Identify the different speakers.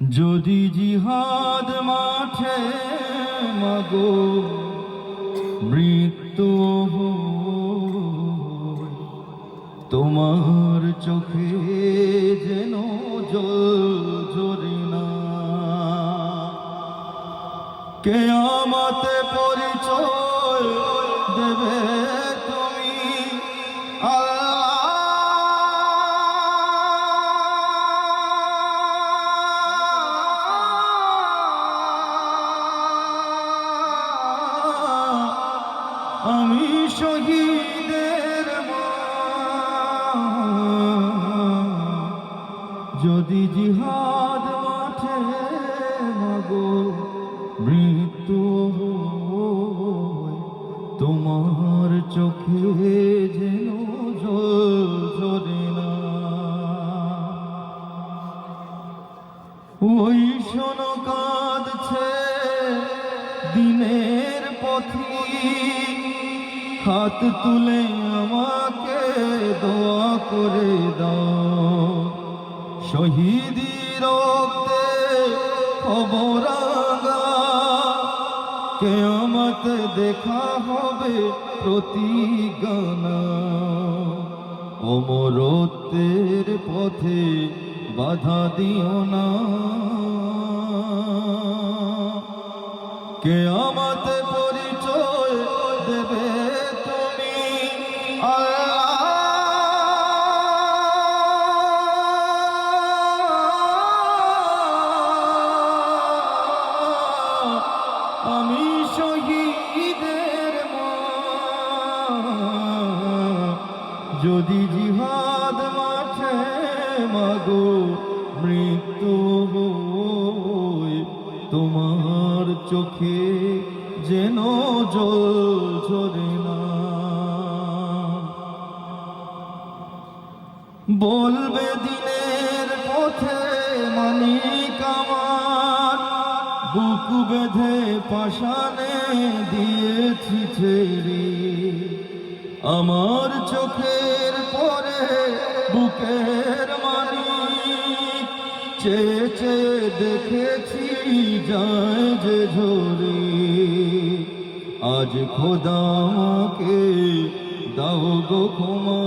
Speaker 1: যদি জিহাদ মাঠে মাগো মৃত্যু হয়, তোমার চোখে যেন জল ঝরে না। কিয়ামতে পরিচয় দেবে তুমি আমি শহীদের মা। যদি জিহাদ মাঠে মাগো মৃত্যু হয়, তোমার চোখে যেন জল ঝরে না। ওই শোনো কাঁদছে দিনের পথিক, হাত তুলে আমাকে দোয়া করে দাও। শহীদি রক্তে খবর রাঙা, কিয়ামত দেখা হবে প্রতিজ্ঞা। অমরত্বের পথে বাধা দিও না। কিয়ামত পরিচয় দেবে তুমি আমি শহীদের মা। যদি জিহাদ মাঠে মাগো মৃত্যু হয়, তোমার চোখে যেন জল ঝরে না। বলবে দিনের পথে মানিক আমার, বুক বেঁধে পাষাণে দিয়েছি ছেড়ে। আমার চোখের পরে বুকের মানিক, চেয়ে চেয়ে দেখেছি যায় যে ঝরে। আজ খোদা আমাকে দাও গো ক্ষমা।